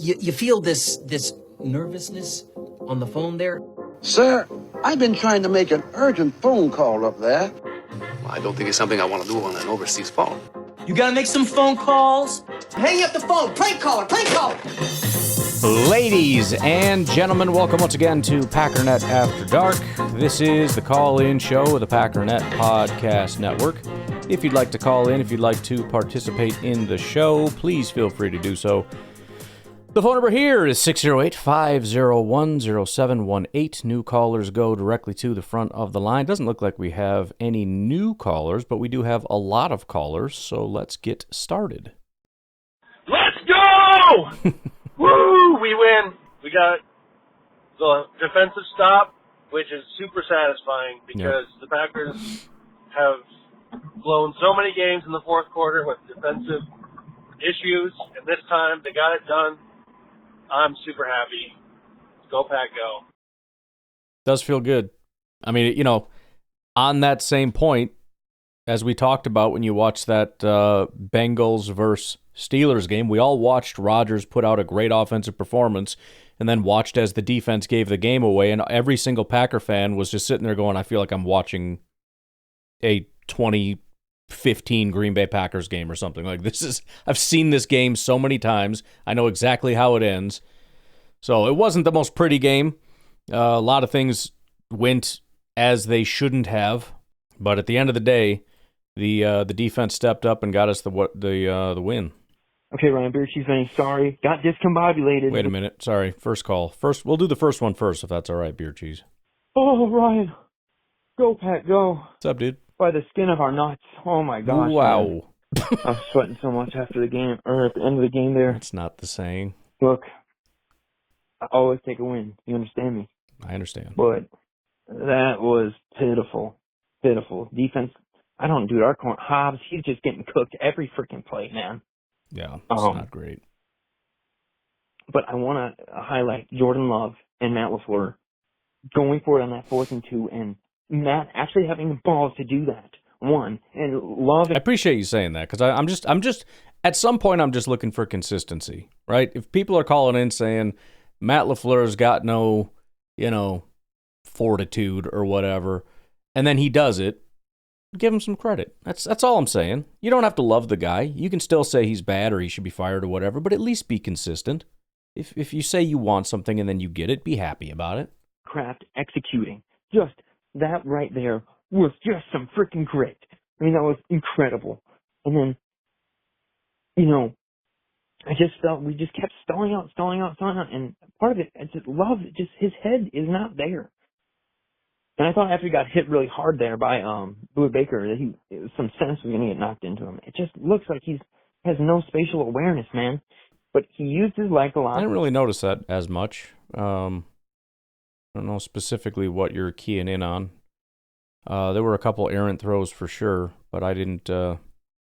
You feel this nervousness on the phone there? Sir, I've been trying to make an urgent phone call up there. Well, I don't think it's something I want to do on an overseas phone. You gotta make some phone calls. Hang up the phone. Prank caller. Prank caller. Ladies and gentlemen, welcome once again to Packernet After Dark. This is the call-in show of the Packernet Podcast Network. If you'd like to call in, if you'd like to participate in the show, please feel free to do so. The phone number here is 608-501-0718. New callers go directly to the front of the line. Doesn't look like we have any new callers, but we do have a lot of callers, so let's get started. Let's go! Woo! We win. We got the defensive stop, which is super satisfying because the Packers have blown so many games in the fourth quarter with defensive issues, and this time they got it done. I'm super happy. Go Pack, go. Does feel good. I mean, you know, on that same point, as we talked about when you watched that Bengals versus Steelers game, we all watched Rodgers put out a great offensive performance and then watched as the defense gave the game away, and every single Packer fan was just sitting there going, I feel like I'm watching a 2015 Green Bay Packers game or something. Like, I've seen this game so many times. I know exactly how it ends. So it wasn't the most pretty game. A lot of things went as they shouldn't have, but at the end of the day, the defense stepped up and got us the win. Okay, Ryan Beercheese, very sorry. Got discombobulated. Wait a minute. Sorry. First call. We'll do the first one first, if that's all right, Beercheese. Oh, Ryan. Go, Pat, go. What's up, dude? By the skin of our nuts. Oh, my gosh. Wow. I was sweating so much after the game, or at the end of the game there. That's not the saying. Look, I always take a win. You understand me? I understand. But that was pitiful. Pitiful. Defense, dude, our corner, Hobbs, he's just getting cooked every freaking play, man. Yeah, it's not great. But I want to highlight Jordan Love and Matt LaFleur going for it on that 4th and 2, and Matt actually having the balls to do that. One, and Love. I appreciate you saying that, because I'm just at some point I'm just looking for consistency, right? If people are calling in saying Matt LaFleur's got no, fortitude or whatever, and then he does it, give him some credit. That's all I'm saying. You don't have to love the guy. You can still say he's bad or he should be fired or whatever, but at least be consistent. If you say you want something and then you get it, be happy about it. Kraft executing. Just that right there was just some freaking grit. I mean, that was incredible. And then, I just felt we just kept stalling out. And part of it, I just love just his head is not there. And I thought after he got hit really hard there by Blue Baker, that some sense was going to get knocked into him. It just looks like he has no spatial awareness, man. But he used his leg a lot. I didn't really notice that as much. I don't know specifically what you're keying in on. There were a couple errant throws for sure, but I didn't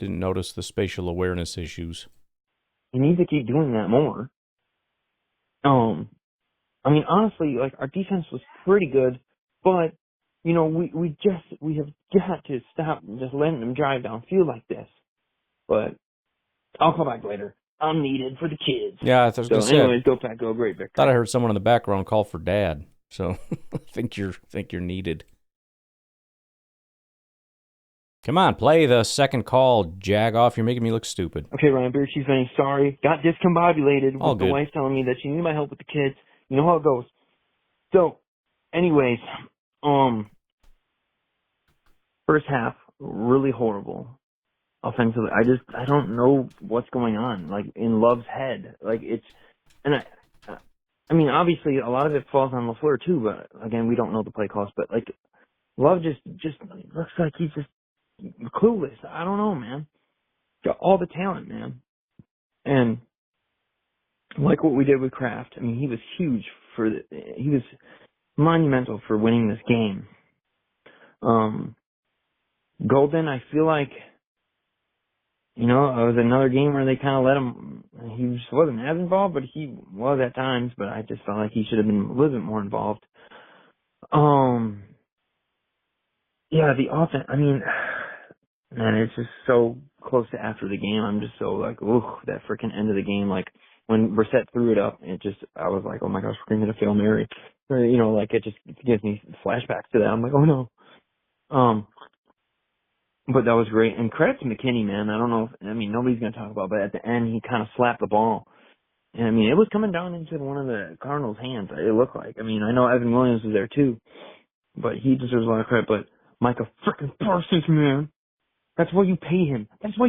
notice the spatial awareness issues. He needs to keep doing that more. I mean, honestly, like, our defense was pretty good, but we have got to stop just letting them drive downfield like this. But I'll call back later. I'm needed for the kids. Yeah, I was going to say. Anyways, go Pack, go, great victory. Thought I heard someone in the background call for Dad, so I think you're needed. Come on, play the second call, jag off. You're making me look stupid. Okay, Ryan Beercheese, very sorry. Got discombobulated All with good. the wife telling me that she needed my help with the kids. You know how it goes. So, anyways, first half, really horrible offensively. I don't know what's going on, like, in Love's head. Like, I mean, obviously, a lot of it falls on LaFleur, too, but, again, we don't know the play calls, but, like, Love just looks like he's just clueless. I don't know, man. Got all the talent, man. And, like what we did with Kraft, I mean, he was huge he was monumental for winning this game. Golden, I feel like, it was another game where they kind of let him, he just wasn't as involved, but he was at times, but I just felt like he should have been a little bit more involved. Yeah, the offense, I mean, man, it's just so close to after the game. I'm just so like, ooh, that freaking end of the game. Like, when Brissett threw it up, I was like, oh my gosh, we're going to fail Mary. Or, you know, like it just gives me flashbacks to that. I'm like, oh no. But that was great. And credit to McKinney, man. I don't know nobody's going to talk about it, but at the end, he kind of slapped the ball. And I mean, it was coming down into one of the Cardinals' hands, it looked like. I mean, I know Evan Williams was there too, but he deserves a lot of credit. But Micah freaking Parsons, man. That's why you pay him. That's why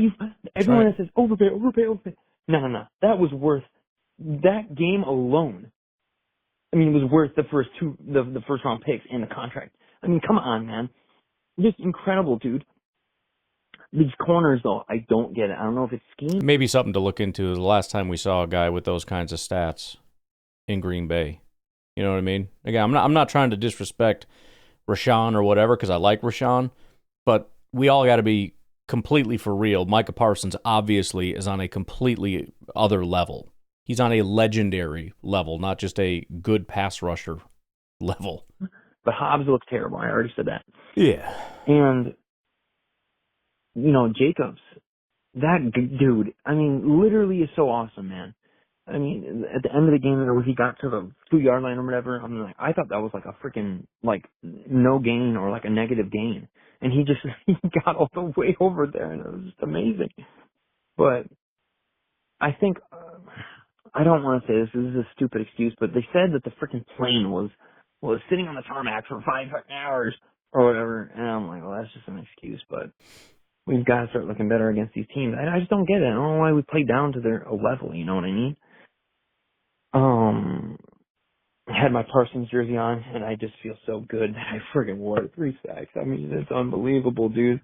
everyone that says overpay. No. That was worth, that game alone. I mean, it was worth the first round picks and the contract. I mean, come on, man. Just incredible, dude. These corners, though, I don't get it. I don't know if it's scheme. Maybe something to look into. The last time we saw a guy with those kinds of stats in Green Bay. You know what I mean? Again, I'm not trying to disrespect Rashawn or whatever, because I like Rashawn, but we all got to be completely for real. Micah Parsons obviously is on a completely other level. He's on a legendary level, not just a good pass rusher level. But Hobbs looks terrible. I already said that. Yeah. And, you know, Jacobs, that dude, I mean, literally is so awesome, man. I mean, at the end of the game, where he got to the 2-yard line or whatever, I'm like, I thought that was like a freaking, like, no gain or like a negative gain. And he got all the way over there, and it was just amazing. But I think, I don't want to say this is a stupid excuse, but they said that the freaking plane was sitting on the tarmac for 5 hours or whatever. And I'm like, well, that's just an excuse, but we've got to start looking better against these teams. I just don't get it. I don't know why we play down to their level, you know what I mean? I had my Parsons jersey on, and I just feel so good. I friggin' wore it 3 sacks. I mean, it's unbelievable, dude.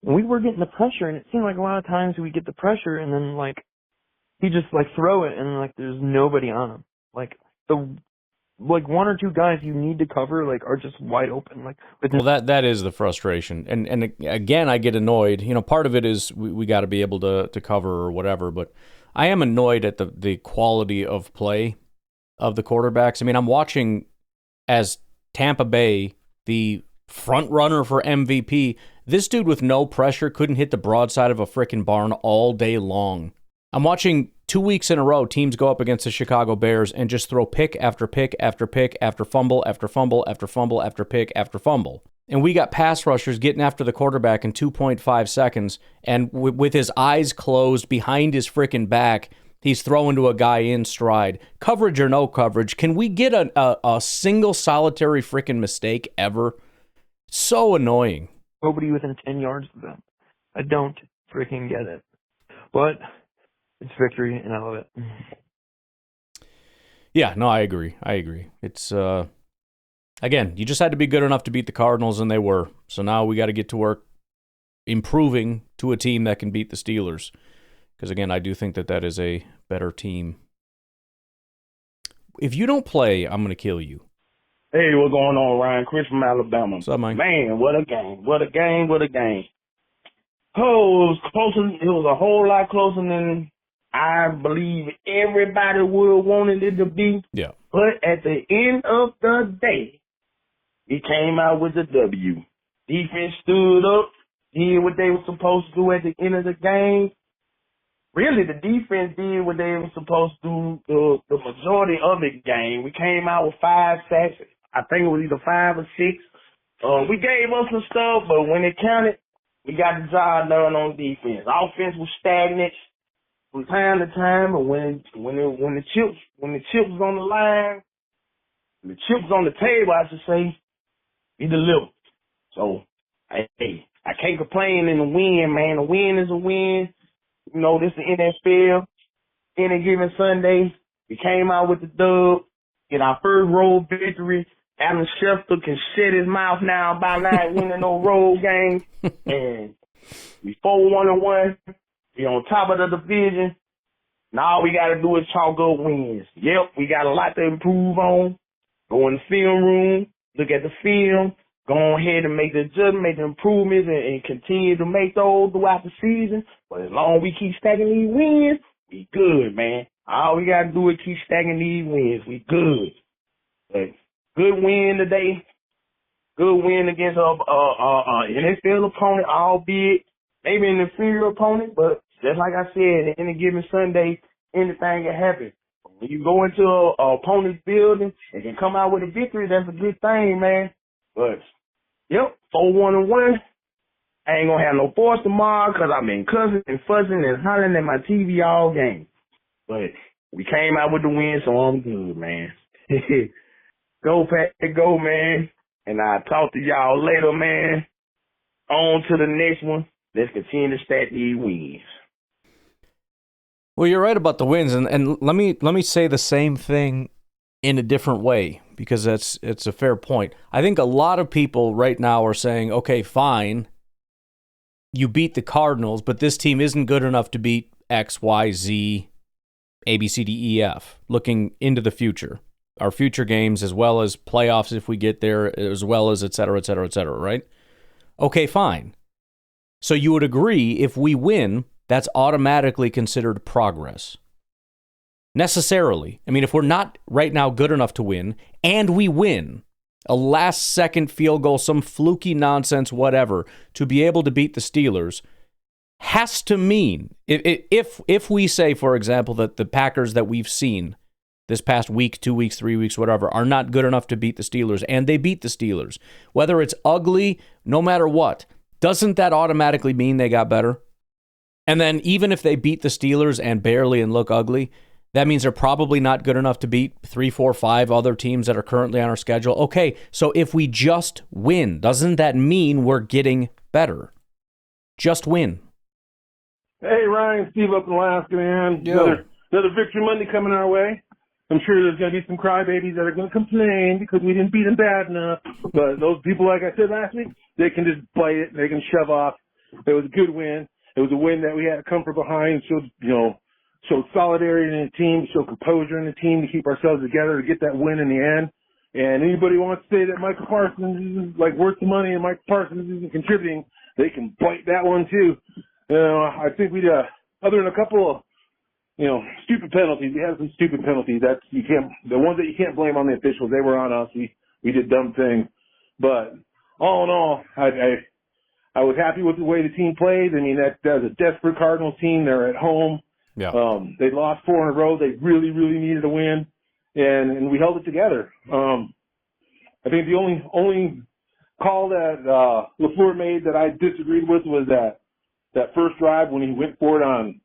And we were getting the pressure, and it seemed like a lot of times we get the pressure, and then, like, he just, like, throw it, and, like, there's nobody on him. Like, 1 or 2 guys you need to cover, like, are just wide open. Like, well, that is the frustration. And again, I get annoyed. You know, part of it is we got to be able to cover or whatever, but I am annoyed at the quality of play of the quarterbacks. I mean, I'm watching as Tampa Bay, the front runner for MVP, this dude with no pressure couldn't hit the broadside of a frickin' barn all day long. I'm watching 2 weeks in a row teams go up against the Chicago Bears and just throw pick after pick after pick after fumble after fumble after fumble after pick after fumble. And we got pass rushers getting after the quarterback in 2.5 seconds, and with his eyes closed behind his frickin' back, he's throwing to a guy in stride. Coverage or no coverage, can we get a single solitary frickin' mistake ever? So annoying. Nobody within 10 yards of them. I don't freaking get it. But it's victory, and I love it. Yeah, no, I agree. It's, again, you just had to be good enough to beat the Cardinals, and they were. So now we got to get to work improving to a team that can beat the Steelers. Because, again, I do think that is a better team. If you don't play, I'm going to kill you. Hey, what's going on, Ryan? Chris from Alabama. What's up, Mike? Man, what a game. What a game. What a game. Oh, it was closer. It was a whole lot closer than I believe everybody would wanted it to be. Yeah. But at the end of the day, we came out with a W. Defense stood up, did what they were supposed to do at the end of the game. Really, the defense did what they were supposed to do the majority of the game. We came out with 5 sacks. I think it was either 5 or 6. We gave up some stuff, but when it counted, we got the job done on defense. Offense was stagnant from time to time, but when the chips was on the line, the chips on the table, I should say, we delivered. So, hey, I can't complain in the win, man. A win is a win. You know, this is the NFL. Any given Sunday, we came out with the dub. Get our first road victory. Adam Schefter can shut his mouth now about not winning no road games. And we 4-1-1. We on top of the division. Now all we got to do is chalk up wins. Yep, we got a lot to improve on. Go in the film room, look at the film, go ahead and make the adjustment, make the improvements, and continue to make those throughout the season. But as long as we keep stacking these wins, we good, man. All we got to do is keep stacking these wins. We good. But good win today. Good win against an NFL opponent, albeit maybe an inferior opponent. But just like I said, any given Sunday, anything can happen. When you go into a opponent's building and can come out with a victory, that's a good thing, man. But, yep, 4-1-1. I ain't gonna have no force tomorrow because I've been cussing and fussing and hollering at my TV all game. But we came out with the win, so I'm good, man. Go, Pack, go, man. And I'll talk to y'all later, man. On to the next one. Let's continue to stack these wins. Well, you're right about the wins, and let me say the same thing in a different way, because it's a fair point. I think a lot of people right now are saying, okay, fine, you beat the Cardinals, but this team isn't good enough to beat X, Y, Z, A, B, C, D, E, F, looking into the future. Our future games, as well as playoffs if we get there, as well as et cetera, et cetera, et cetera, right? Okay, fine. So you would agree if we win, that's automatically considered progress. Necessarily. I mean, if we're not right now good enough to win, and we win, a last-second field goal, some fluky nonsense, whatever, to be able to beat the Steelers, has to mean, if we say, for example, that the Packers that we've seen this past week, 2 weeks, 3 weeks, whatever, are not good enough to beat the Steelers, and they beat the Steelers, whether it's ugly, no matter what, doesn't that automatically mean they got better? And then even if they beat the Steelers and barely and look ugly, that means they're probably not good enough to beat 3, 4, 5 other teams that are currently on our schedule. Okay, so if we just win, doesn't that mean we're getting better? Just win. Hey, Ryan, Steve up in Alaska, man. Another Victory Monday coming our way. I'm sure there's going to be some crybabies that are going to complain because we didn't beat them bad enough. But those people, like I said last week, they can just bite it. They can shove off. It was a good win. It was a win that we had to come from behind, showed solidarity in the team, showed composure in the team to keep ourselves together to get that win in the end. And anybody wants to say that Micah Parsons is like worth the money and Micah Parsons isn't contributing, they can bite that one too. I think other than a couple of, stupid penalties, we had some stupid penalties. The ones that you can't blame on the officials, they were on us. We did dumb things. But all in all, I was happy with the way the team played. I mean, that was a desperate Cardinals team. They're at home. Yeah. They lost 4 in a row. They really, really needed a win, and we held it together. I think the only call that LaFleur made that I disagreed with was that first drive when he went for it on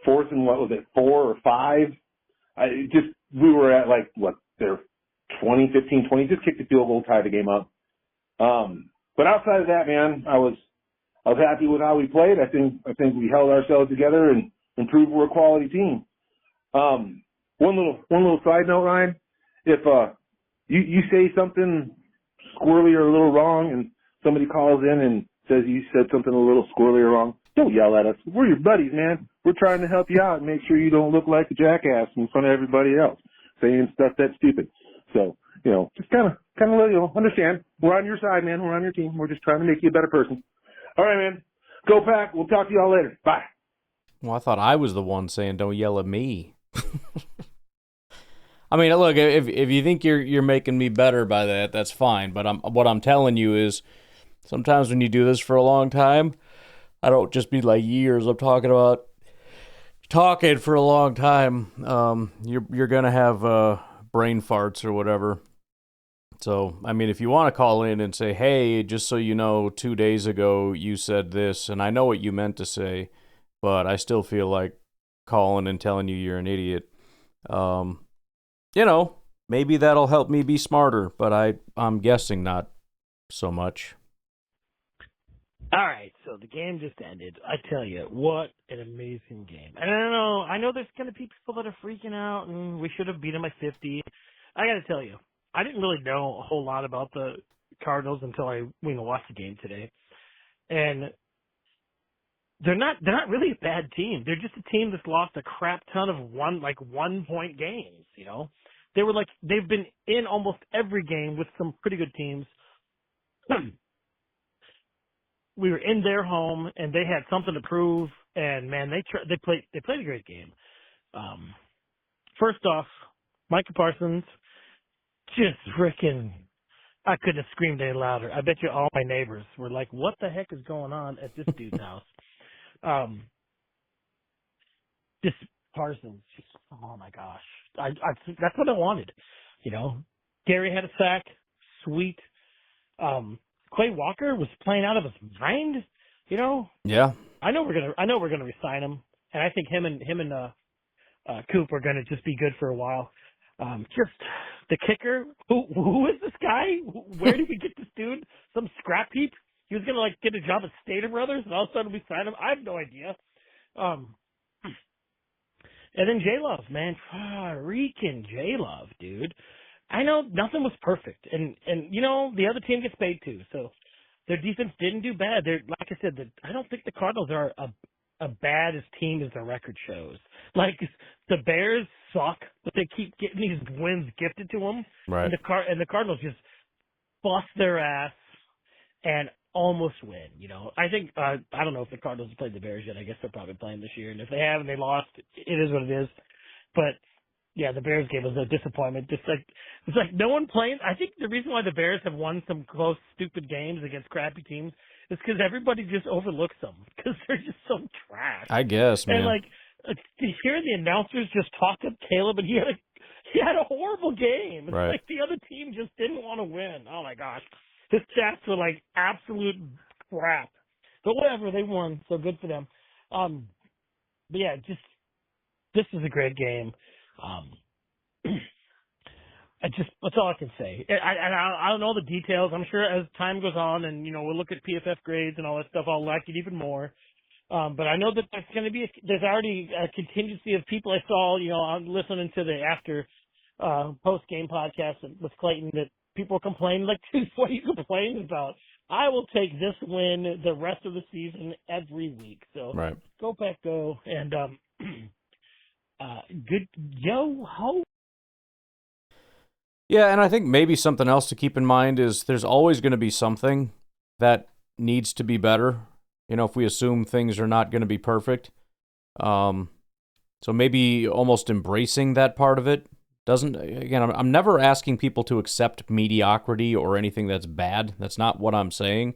4th and 4 or 5. We were at they're 20, 15, 20. Just kicked the field goal, tied the game up. But outside of that, man, I was happy with how we played. I think we held ourselves together and improved. We're a quality team. One little side note, Ryan. If you say something squirrely or a little wrong, and somebody calls in and says you said something a little squirrely or wrong, don't yell at us. We're your buddies, man. We're trying to help you out and make sure you don't look like a jackass in front of everybody else saying stuff that's stupid. So, just kind of let you understand. We're on your side, man. We're on your team. We're just trying to make you a better person. All right, man. Go Pack. We'll talk to y'all later. Bye. Well, I thought I was the one saying don't yell at me. I mean, look, if you think you're making me better by that, that's fine. But what I'm telling you is sometimes when you do this for a long time, I don't just mean like years. I'm talking about talking for a long time. You're gonna have brain farts or whatever. So, I mean, if you want to call in and say, hey, just so you know, 2 days ago you said this, and I know what you meant to say, but I still feel like calling and telling you you're an idiot. Maybe that'll help me be smarter, but I'm guessing not so much. All right, so the game just ended. I tell you, what an amazing game. And I know there's going to be people that are freaking out, and we should have beat them by 50. I got to tell you, I didn't really know a whole lot about the Cardinals until I watched the game today. And they're not really a bad team. They're just a team that's lost a crap ton of 1 point games, They've been in almost every game with some pretty good teams. We were in their home, and they had something to prove. And man, they played a great game. First off, Micah Parsons, just freaking, I couldn't have screamed any louder. I bet you all my neighbors were like, "What the heck is going on at this dude's house?" Just Parsons. Oh my gosh, that's what I wanted. Gary had a sack, sweet. Clay Walker was playing out of his mind. Yeah. I know we're gonna resign him, and I think him and Coop are gonna just be good for a while. Just the kicker. Who is this guy? Where did we get this dude? Some scrap heap? He was gonna get a job at Stater Brothers, and all of a sudden we sign him. I have no idea. And then J-Love, man, freaking J-Love, dude. I know nothing was perfect, and the other team gets paid too, so their defense didn't do bad. Like I said, I don't think the Cardinals are a bad as team as their record shows. Like the Bears suck, but they keep getting these wins gifted to them, Right. and the Cardinals just bust their ass and almost win. I think I don't know if the Cardinals have played the Bears yet. I guess they're probably playing this year, and if they have and they lost, it is what it is. But yeah, the Bears game was a disappointment. It's like no one playing. I think the reason why the Bears have won some close, stupid games against crappy teams is because everybody just overlooks them because they're just so trash. I guess, man. And to hear the announcers just talk up Caleb, and he had a horrible game. It's Right. like the other team just didn't want to win. Oh my gosh, his stats were like absolute crap. But whatever, they won, so good for them. But yeah, this is a great game. That's all I can say. I don't know the details. I'm sure as time goes on and, we'll look at PFF grades and all that stuff, I'll like it even more. But I know that there's already a contingency of people I saw, I'm listening to the after, post-game podcast with Clayton that people complain, like, dude, what are you complaining about? I will take this win the rest of the season every week. So Right. Go Pack, go. And, good yo ho. Yeah, and I think maybe something else to keep in mind is there's always going to be something that needs to be better. If we assume things are not going to be perfect. So maybe almost embracing that part of it doesn't, again, I'm never asking people to accept mediocrity or anything that's bad. That's not what I'm saying.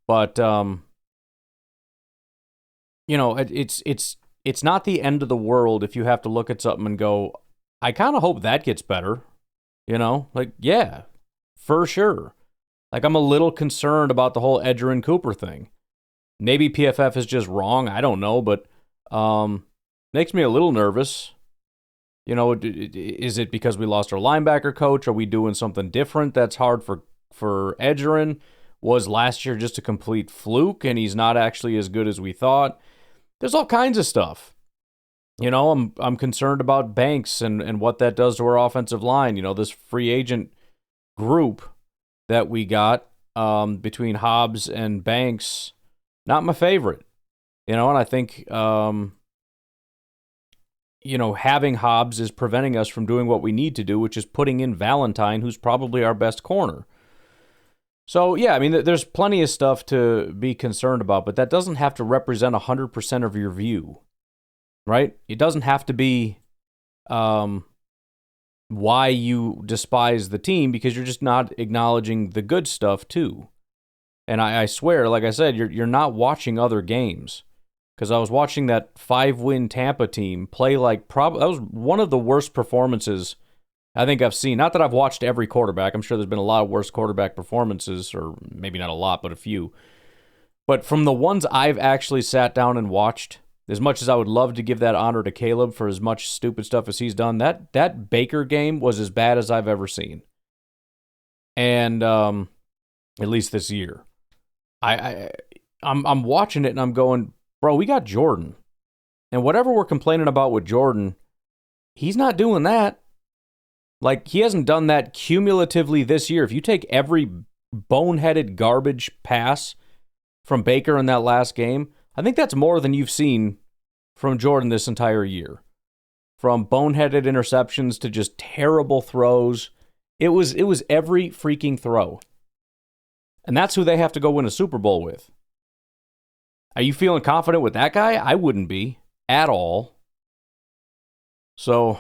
But, it's not the end of the world if you have to look at something and go, I kind of hope that gets better. Yeah, for sure. I'm a little concerned about the whole Edger and Cooper thing. Maybe PFF is just wrong. I don't know, but makes me a little nervous. Is it because we lost our linebacker coach? Are we doing something different that's hard for Edgerin? Was last year just a complete fluke and he's not actually as good as we thought? There's all kinds of stuff. I'm concerned about Banks and what that does to our offensive line. This free agent group that we got between Hobbs and Banks, not my favorite. And I think, having Hobbs is preventing us from doing what we need to do, which is putting in Valentine, who's probably our best corner. So, yeah, there's plenty of stuff to be concerned about, but that doesn't have to represent 100% of your view. Right? It doesn't have to be why you despise the team, because you're just not acknowledging the good stuff too. And I swear, like I said, you're not watching other games. Because I was watching that 5-win Tampa team play that was one of the worst performances I think I've seen. Not that I've watched every quarterback. I'm sure there's been a lot of worse quarterback performances, or maybe not a lot, but a few. But from the ones I've actually sat down and watched, as much as I would love to give that honor to Caleb for as much stupid stuff as he's done, that Baker game was as bad as I've ever seen. And at least this year. I'm watching it and I'm going, bro, we got Jordan. And whatever we're complaining about with Jordan, he's not doing that. He hasn't done that cumulatively this year. If you take every boneheaded garbage pass from Baker in that last game, I think that's more than you've seen from Jordan this entire year. From boneheaded interceptions to just terrible throws. It was every freaking throw. And that's who they have to go win a Super Bowl with. Are you feeling confident with that guy? I wouldn't be at all. So,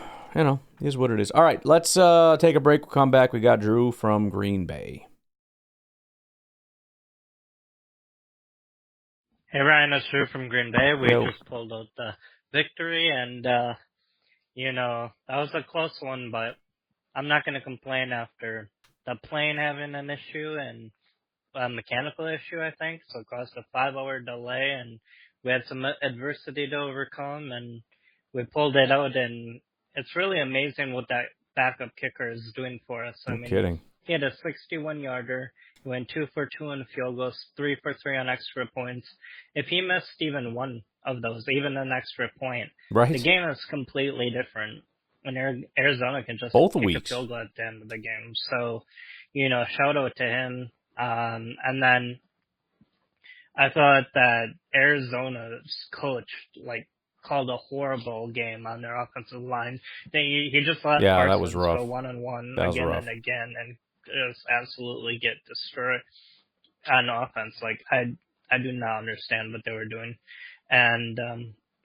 is what it is. All right, let's take a break. We'll come back. We got Drew from Green Bay. Hey Ryan, that's Drew from Green Bay. We Yo. just pulled out the victory, and that was a close one, but I'm not going to complain after the plane having an issue and a mechanical issue, I think. So it caused a 5-hour delay, and we had some adversity to overcome, and we pulled it out. And it's really amazing what that backup kicker is doing for us. No kidding. He had a 61-yarder. He went 2 for 2 on field goals, 3 for 3 on extra points. If he missed even one of those, even an extra point, right, the game is completely different. And Arizona can just both kick weeks. a field goal at the end of the game. So, shout out to him. And then I thought that Arizona's coach, called a horrible game on their offensive line. He just let that was Parsons rough. go one-on-one That was again rough. and again and just absolutely get destroyed on offense. I do not understand what they were doing. And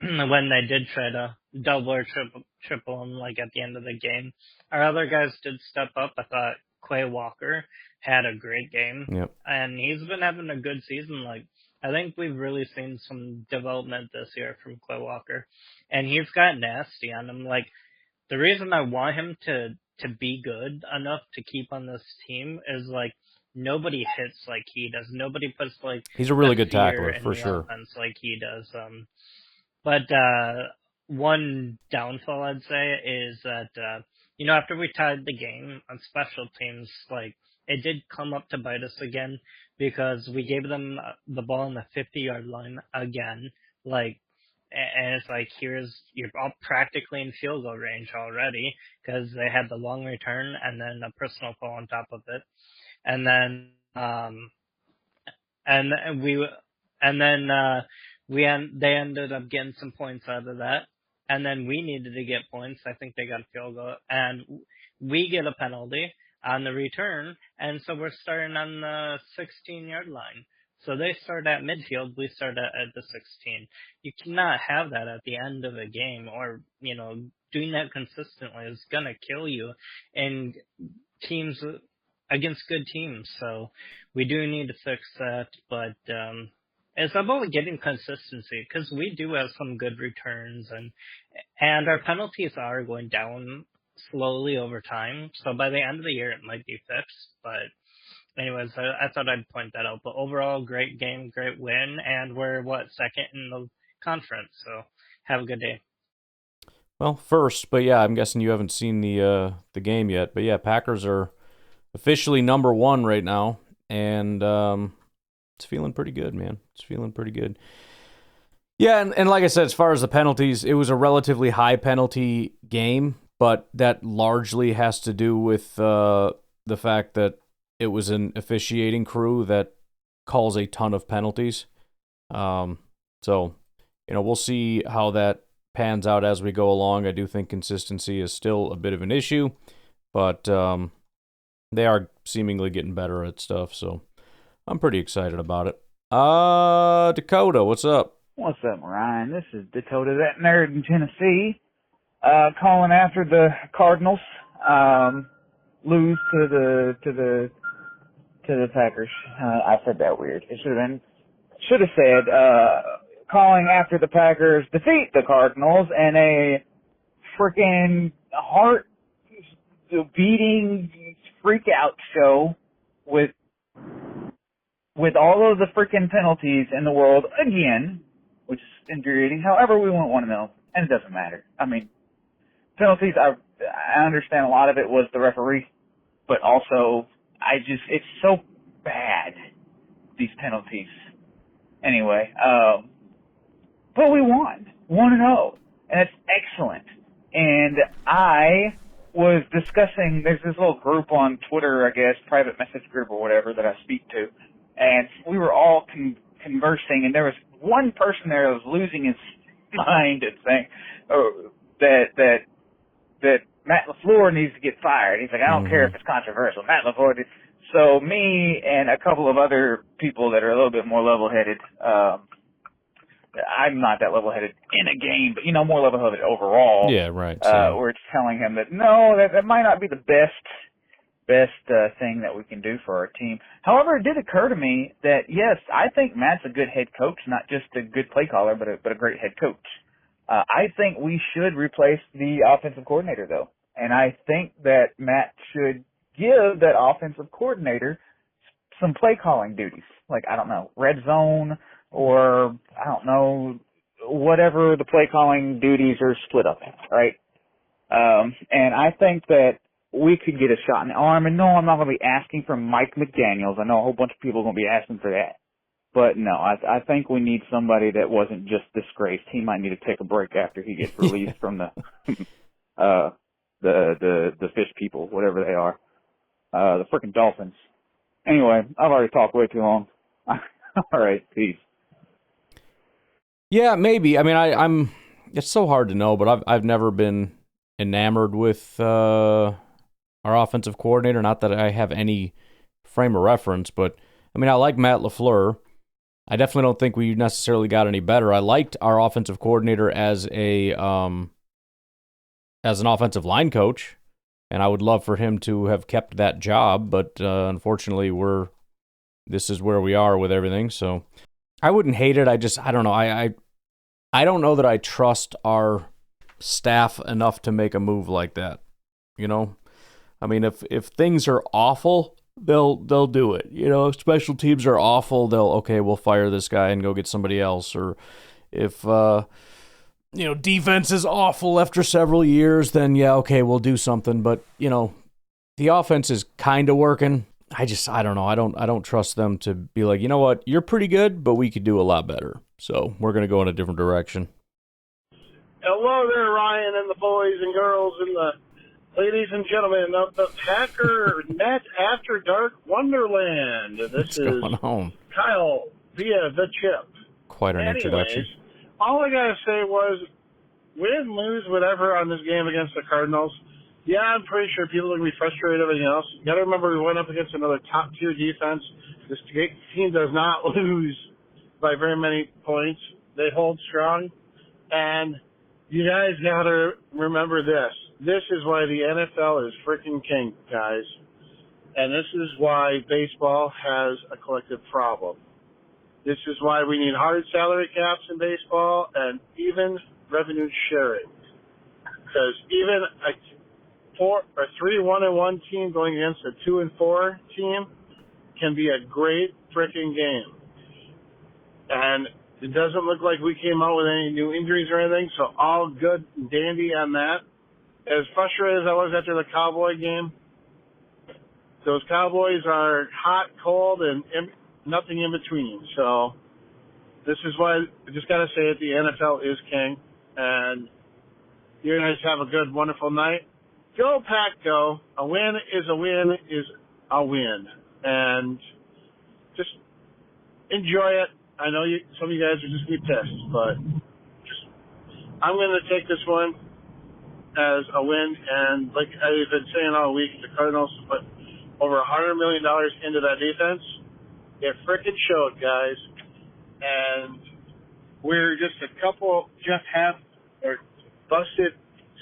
when they did try to double or triple him, at the end of the game, our other guys did step up. I thought Quay Walker had a great game. Yep. And he's been having a good season. I think we've really seen some development this year from Quay Walker. And he's got nasty on him. The reason I want him to be good enough to keep on this team is nobody hits like he does. Nobody puts he's a really good fear tackler in for the sure. offense like he does. But one downfall I'd say is that after we tied the game on special teams, it did come up to bite us again because we gave them the ball on the 50-yard line again. And it's you're all practically in field goal range already because they had the long return and then a personal foul on top of it. And then, they ended up getting some points out of that. And then we needed to get points. I think they got a field goal and we get a penalty on the return. And so we're starting on the 16-yard line. So they start at midfield, we start at the 16. You cannot have that at the end of a game or, doing that consistently is going to kill you in teams against good teams. So we do need to fix that, but it's about getting consistency because we do have some good returns and our penalties are going down slowly over time. So by the end of the year, it might be fixed, but anyways, I thought I'd point that out. But overall, great game, great win, and we're, second in the conference, so have a good day. Well, first, but yeah, I'm guessing you haven't seen the game yet. But yeah, Packers are officially number 1 right now, and it's feeling pretty good, man. It's feeling pretty good. Yeah, and like I said, as far as the penalties, it was a relatively high penalty game, but that largely has to do with the fact that it was an officiating crew that calls a ton of penalties. So, we'll see how that pans out as we go along. I do think consistency is still a bit of an issue, but they are seemingly getting better at stuff, so I'm pretty excited about it. Dakota, what's up? What's up, Ryan? This is Dakota, that nerd in Tennessee, calling after the Cardinals lose to the Packers. I said that weird. It should have said calling after the Packers defeat the Cardinals in a freaking heart-beating freak-out show with all of the freaking penalties in the world again, which is infuriating. However, we won't want to know, and it doesn't matter. I mean, penalties, I understand a lot of it was the referee, but also it's so bad, these penalties. Anyway, but we won 1-0, and it's excellent. And I was discussing, there's this little group on Twitter, I guess, private message group or whatever that I speak to, and we were all conversing, and there was one person there that was losing his mind and saying that Matt LaFleur needs to get fired. He's like, I don't care if it's controversial. Matt LaFleur did. So me and a couple of other people that are a little bit more level-headed, I'm not that level-headed in a game, but, more level-headed overall. Yeah, right. We're telling him that, no, that might not be the best thing that we can do for our team. However, it did occur to me that, yes, I think Matt's a good head coach, not just a good play caller, but a great head coach. I think we should replace the offensive coordinator, though. And I think that Matt should give that offensive coordinator some play calling duties. Like, I don't know, red zone or, I don't know, whatever the play calling duties are split up in, right? And I think that we could get a shot in the arm. And no, I'm not going to be asking for Mike McDaniels. I know a whole bunch of people are going to be asking for that. But no, I think we need somebody that wasn't just disgraced. He might need to take a break after he gets released from the fish people, whatever they are. The frickin' Dolphins. Anyway, I've already talked way too long. All right, peace. Yeah, maybe. I mean, I'm. It's so hard to know, but I've never been enamored with our offensive coordinator. Not that I have any frame of reference, but I mean, I like Matt LaFleur. I definitely don't think we necessarily got any better. I liked our offensive coordinator as an offensive line coach, and I would love for him to have kept that job. But unfortunately, this is where we are with everything. So I wouldn't hate it. I don't know. I don't know that I trust our staff enough to make a move like that. You know, I mean, if things are awful, they'll do it. You know, if special teams are awful, we'll fire this guy and go get somebody else. Or if defense is awful after several years, then yeah, okay, we'll do something. But the offense is kind of working. I don't know. I don't trust them to be like, you know what, you're pretty good, but we could do a lot better. So we're gonna go in a different direction. Hello there, Ryan, and the boys and girls and the ladies and gentlemen of the Packernet After Dark Wonderland. This is Kyle via the chip. Quite an introduction. All I gotta say was, win, lose, whatever on this game against the Cardinals. Yeah, I'm pretty sure people are going to be frustrated with everything else. You got to remember we went up against another top-tier defense. This team does not lose by very many points. They hold strong. And you guys got to remember this. This is why the NFL is freaking king, guys. And this is why baseball has a collective problem. This is why we need hard salary caps in baseball and even revenue sharing. Because even a 3-1-1 team going against a 2-4 team can be a great freaking game. And it doesn't look like we came out with any new injuries or anything, so all good and dandy on that. As frustrated as I was after the Cowboy game, those Cowboys are hot, cold, and nothing in between. So this is why I just got to say it, the NFL is king. And you guys have a good, wonderful night. Go Pack, go. A win is a win is a win. And just enjoy it. I know some of you guys are just going to be pissed, but I'm going to take this one as a win. And like I've been saying all week, the Cardinals put over $100 million into that defense. It frickin' showed, guys. And we're just a couple busted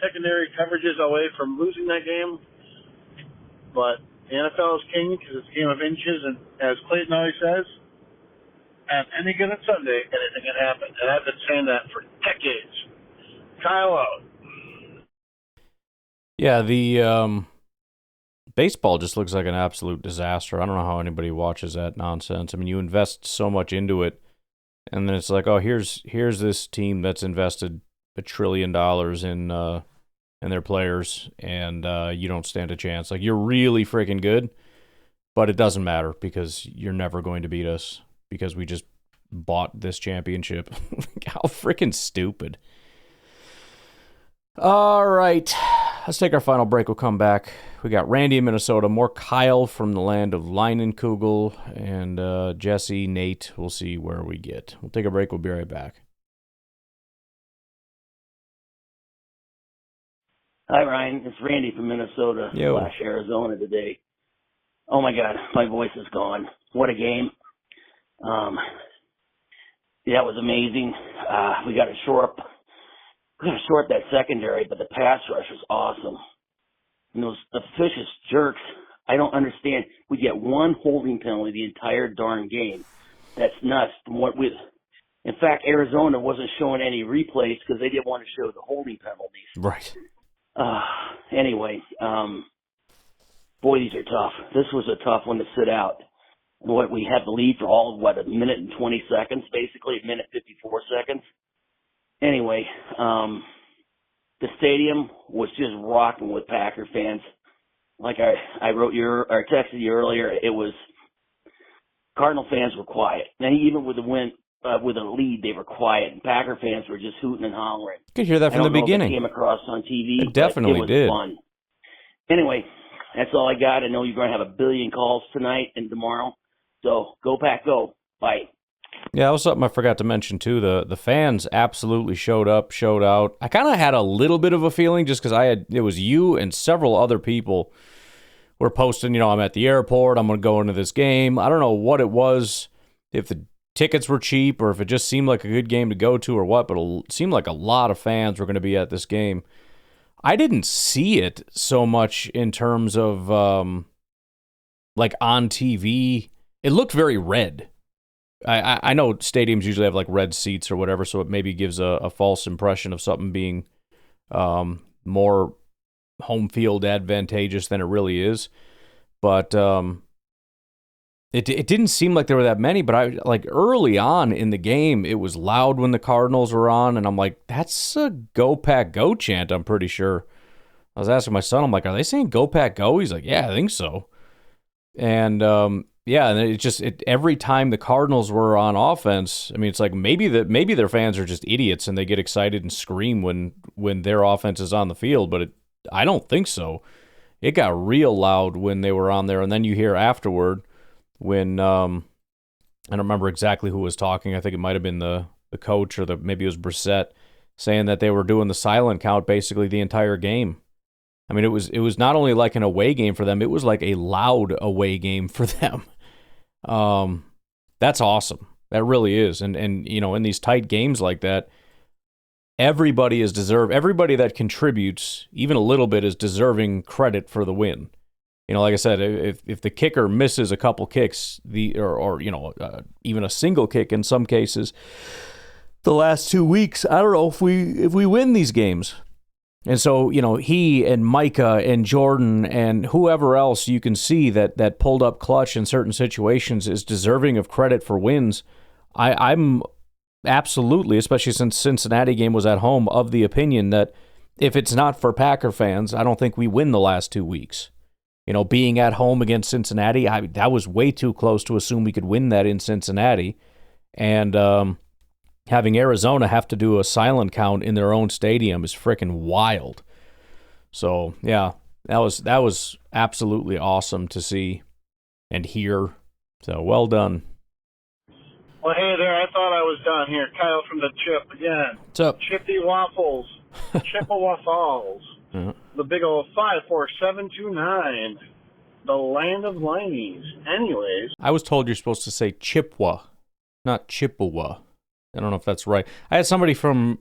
secondary coverages away from losing that game. But the NFL is king because it's a game of inches, and as Clayton always says, at any given Sunday, anything can happen. And I've been saying that for decades. Kyle out. Yeah, the baseball just looks like an absolute disaster. I don't know how anybody watches that nonsense. I mean, you invest so much into it, and then it's like, oh, here's this team that's invested $1 trillion in their players, and you don't stand a chance. Like, you're really freaking good, but it doesn't matter because you're never going to beat us because we just bought this championship. How freaking stupid. All right, let's take our final break. We'll come back. We got Randy in Minnesota, more Kyle from the land of Leinenkugel, and Jesse, Nate. We'll see where we get. We'll take a break. We'll be right back. Hi, Ryan. It's Randy from Minnesota / Arizona today. Oh, my God. My voice is gone. What a game. Yeah, it was amazing. We got to shore up that secondary, but the pass rush was awesome. And those officious jerks, I don't understand. We get one holding penalty the entire darn game. That's nuts. In fact, Arizona wasn't showing any replays because they didn't want to show the holding penalties. Right. Anyway, boy, these are tough. This was a tough one to sit out. What, we had the lead for all of, a minute and 20 seconds, basically, a minute 54 seconds. Anyway, the stadium was just rocking with Packer fans. Like I wrote or texted you earlier, it was Cardinal fans were quiet. And even with the win, with a lead, they were quiet. And Packer fans were just hooting and hollering. You could hear that from the beginning. It came across on TV. It definitely but did. It was fun. Anyway, that's all I got. I know you're going to have a billion calls tonight and tomorrow. So go Pack, go. Bye. Yeah, that was something I forgot to mention, too. The fans absolutely showed up, showed out. I kind of had a little bit of a feeling just because it was you and several other people were posting, I'm at the airport, I'm going to go into this game. I don't know what it was, if the tickets were cheap or if it just seemed like a good game to go to or what, but it seemed like a lot of fans were going to be at this game. I didn't see it so much in terms of, like, on TV. It looked very red. I know stadiums usually have like red seats or whatever, so it maybe gives a false impression of something being more home field advantageous than it really is. But it didn't seem like there were that many. But early on in the game, it was loud when the Cardinals were on, and I'm like, that's a "Go Pack Go" chant. I'm pretty sure. I was asking my son, I'm like, are they saying "Go Pack Go"? He's like, yeah, I think so. And yeah, and it just every time the Cardinals were on offense, I mean, it's like maybe their fans are just idiots and they get excited and scream when their offense is on the field, but I don't think so. It got real loud when they were on there, and then you hear afterward when I don't remember exactly who was talking. I think it might have been the coach or maybe it was Brissett saying that they were doing the silent count basically the entire game. I mean, it was not only like an away game for them, it was like a loud away game for them. That's awesome. That really is. And in these tight games like that, everybody that contributes even a little bit is deserving credit for the win. Like I said, if the kicker misses a couple kicks, even a single kick in some cases, the last 2 weeks, I don't know if we win these games. And so, he and Micah and Jordan and whoever else you can see that pulled up clutch in certain situations is deserving of credit for wins. I'm absolutely, especially since Cincinnati game was at home, of the opinion that if it's not for Packer fans, I don't think we win the last 2 weeks. Being at home against Cincinnati, that was way too close to assume we could win that in Cincinnati. And having Arizona have to do a silent count in their own stadium is freaking wild. So, yeah, that was absolutely awesome to see and hear. So, well done. Well, hey there, I thought I was done here. Kyle from the Chip again. What's up? Chippy Waffles. Chippewa Falls. Yeah. The big old 54729. The land of lineys. Anyways. I was told you're supposed to say Chippewa, not Chippewa. I don't know if that's right. I had somebody from,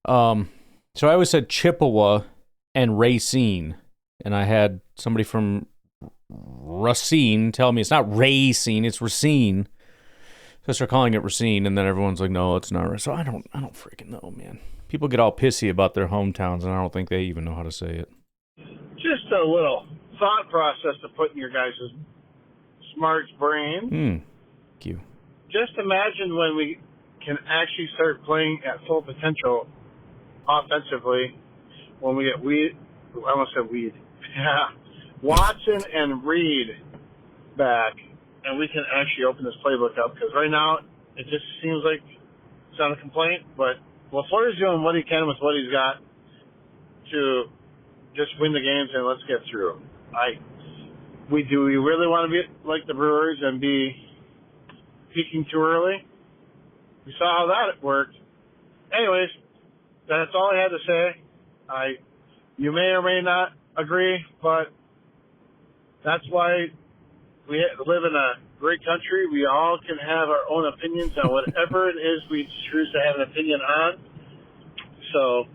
so I always said Chippewa and Racine, and I had somebody from Racine tell me it's not Racine, it's Racine. So I start calling it Racine, and then everyone's like, no, it's not. So I don't freaking know, man. People get all pissy about their hometowns, and I don't think they even know how to say it. Just a little thought process to put in your guys' smart brain. Thank you. Just imagine when we can actually start playing at full potential offensively when we get Watson and Reed back, and we can actually open this playbook up, because right now it just seems like it's not a complaint, but LaFleur's doing what he can with what he's got to just win the games and let's get through. We really want to be like the Brewers and be peaking too early? We saw how that worked. Anyways, that's all I had to say. You may or may not agree, but that's why we live in a great country. We all can have our own opinions on whatever it is we choose to have an opinion on. So